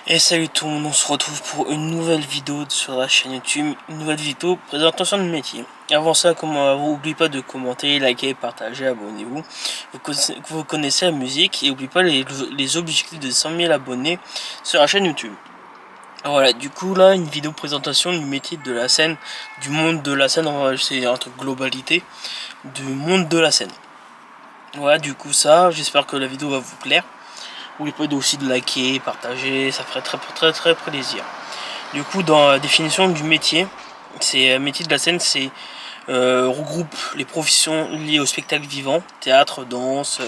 Et salut tout le monde, on se retrouve pour une nouvelle vidéo sur la chaîne YouTube, une nouvelle vidéo présentation de métier. Avant ça, n'oubliez pas de commenter, liker, partager, abonnez-vous. Vous connaissez la musique et n'oubliez pas les objectifs de 100 000 abonnés sur la chaîne YouTube. Voilà, du coup là, une vidéo présentation du métier de la scène, du monde de la scène, c'est un truc globalité, du monde de la scène. Voilà, du coup ça, j'espère que la vidéo va vous plaire. N'oubliez pas aussi de liker, partager, ça ferait très plaisir. Du coup, dans la définition du métier, c'est métier de la scène, c'est regroupe les professions liées au spectacle vivant, théâtre, danse,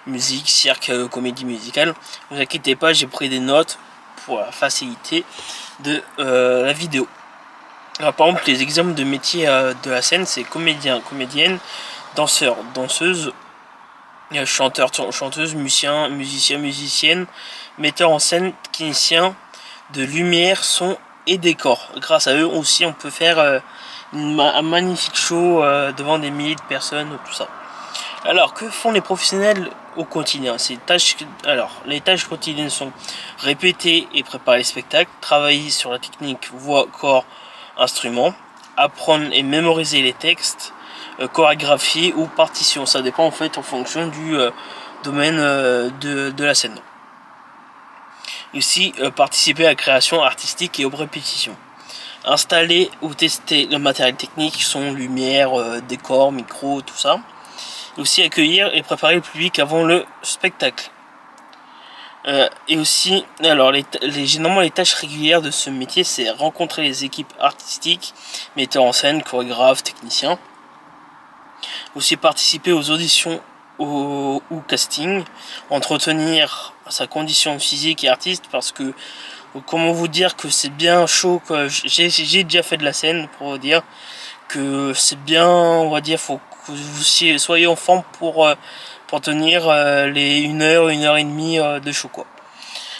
musique, cirque, comédie musicale. Ne vous inquiétez pas, j'ai pris des notes pour la facilité de la vidéo. Alors, par exemple, les exemples de métiers de la scène, c'est comédien, comédienne, danseur, danseuse, chanteur, chanteuse, musicien, musicienne, metteur en scène, technicien de lumière, son et décor. Grâce à eux aussi, on peut faire un magnifique show devant des milliers de personnes, tout ça. Alors, que font les professionnels au quotidien? Les tâches quotidiennes sont répéter et préparer les spectacles, travailler sur la technique voix, corps, instrument, apprendre et mémoriser les textes, chorégraphie ou partition. Ça dépend en fait en fonction du domaine de la scène. Aussi, participer à la création artistique et aux répétitions. Installer ou tester le matériel technique, son, lumière, décor, micro, tout ça. Aussi accueillir et préparer le public avant le spectacle. Et aussi, alors généralement les tâches régulières de ce métier, c'est rencontrer les équipes artistiques, metteurs en scène, chorégraphes, techniciens. Aussi participer aux auditions ou casting, entretenir sa condition physique et artiste, parce que comment vous dire que c'est bien chaud, j'ai déjà fait de la scène pour vous dire que c'est bien, on va dire, faut que vous soyez en forme pour tenir les 1 heure, 1 heure et demie de show quoi.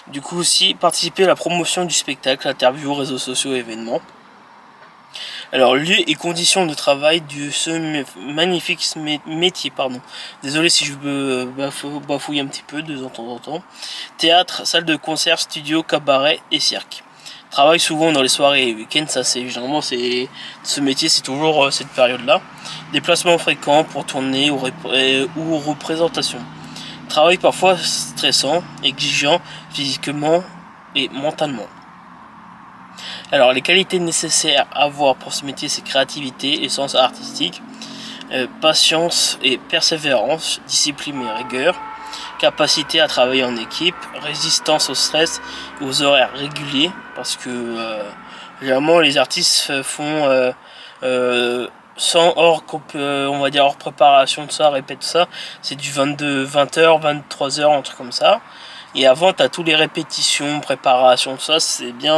Du coup aussi participer à la promotion du spectacle, interviews, réseaux sociaux, événements. Alors, lieu et conditions de travail de ce magnifique métier, pardon. Désolé si je me bafouille un petit peu de temps en temps. Théâtre, salle de concert, studio, cabaret et cirque. Travaille souvent dans les soirées et week-ends, ça c'est généralement ce métier, c'est toujours cette période-là. Déplacements fréquents pour tourner ou représentations. Travail parfois stressant, exigeant physiquement et mentalement. Alors, les qualités nécessaires à avoir pour ce métier, c'est créativité et sens artistique, patience et persévérance, discipline et rigueur, capacité à travailler en équipe, résistance au stress et aux horaires réguliers, parce que généralement les artistes font sans on va dire hors préparation de ça, répète ça, c'est du 20h, 23h, un truc comme ça. Et avant, t'as tous les répétitions, préparation, tout ça, c'est bien,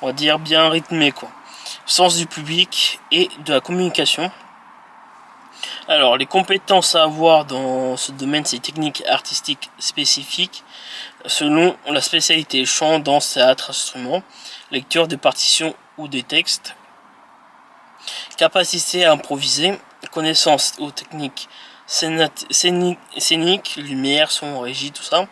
on va dire, bien rythmé quoi. Sens du public et de la communication. Alors, les compétences à avoir dans ce domaine, c'est techniques artistiques spécifiques selon la spécialité: chant, danse, théâtre, instrument, lecture des partitions ou des textes, capacité à improviser, connaissance aux techniques scéniques, lumière, son, régie, tout ça,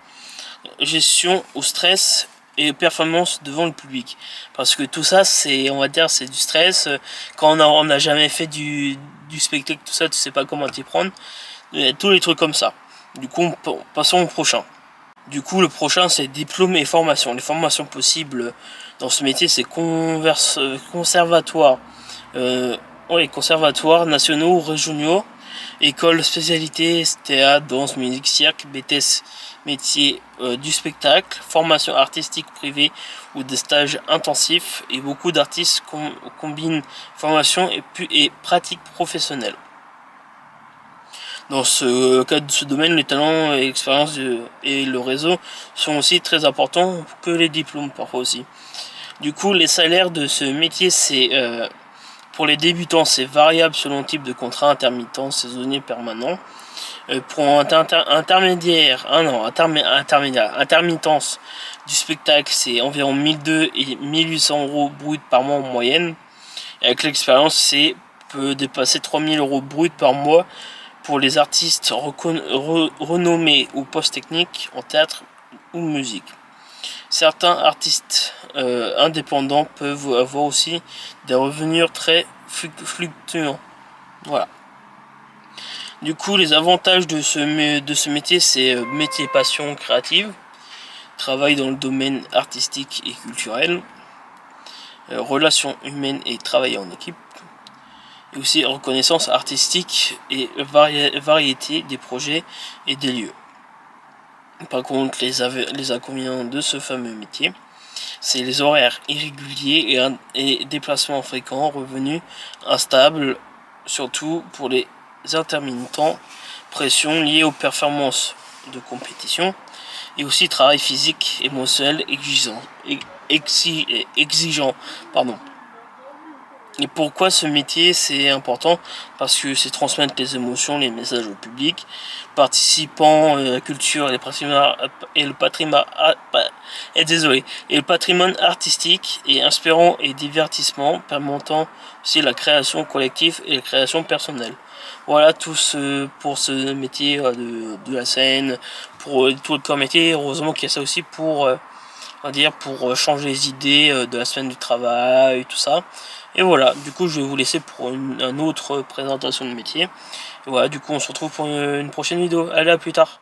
gestion au stress et performance devant le public, parce que tout ça c'est, on va dire, c'est du stress quand on n'a jamais fait du spectacle, tout ça, tu sais pas comment t'y prendre, tous les trucs comme ça. Du coup, passons au prochain. Du coup, le prochain, c'est diplôme et formation. Les formations possibles dans ce métier, c'est conservatoire, conservatoires nationaux ou régionaux, école spécialité théâtre, danse, musique, cirque, BTS métier du spectacle, formation artistique privée ou des stages intensifs. Et beaucoup d'artistes combinent formation et pratique professionnelle. Dans ce cas de ce domaine, les talents et l'expérience et le réseau sont aussi très importants que les diplômes parfois aussi. Du coup, les salaires de ce métier, c'est pour les débutants, c'est variable selon le type de contrat, intermittent, saisonnier, permanent. Pour un intermittence du spectacle, c'est environ 1200 et 1800 euros brut par mois en moyenne. Et avec l'expérience, c'est peut dépasser 3000 euros brut par mois pour les artistes renommés ou post-techniques en théâtre ou musique. Certains artistes indépendants peuvent avoir aussi des revenus très fluctuants. Voilà. Du coup, les avantages de ce métier, c'est métier passion créative, travail dans le domaine artistique et culturel, relations humaines et travail en équipe, et aussi reconnaissance artistique et variété des projets et des lieux. Par contre, les inconvénients de ce fameux métier, c'est les horaires irréguliers et déplacements fréquents, revenus instables, surtout pour les intermittents, pression liée aux performances de compétition, et aussi travail physique, émotionnel, exigeant. Pardon. Et pourquoi ce métier c'est important? Parce que c'est transmettre les émotions, les messages au public, participant à la culture et le patrimoine artistique et inspirant et divertissement, permettant aussi la création collective et la création personnelle. Voilà tout pour ce métier de la scène, pour tout le corps métier. Heureusement qu'il y a ça aussi pour pour changer les idées de la semaine du travail, tout ça. Et voilà, du coup je vais vous laisser pour une autre présentation de métier. Et voilà, du coup on se retrouve pour une prochaine vidéo. Allez, à plus tard.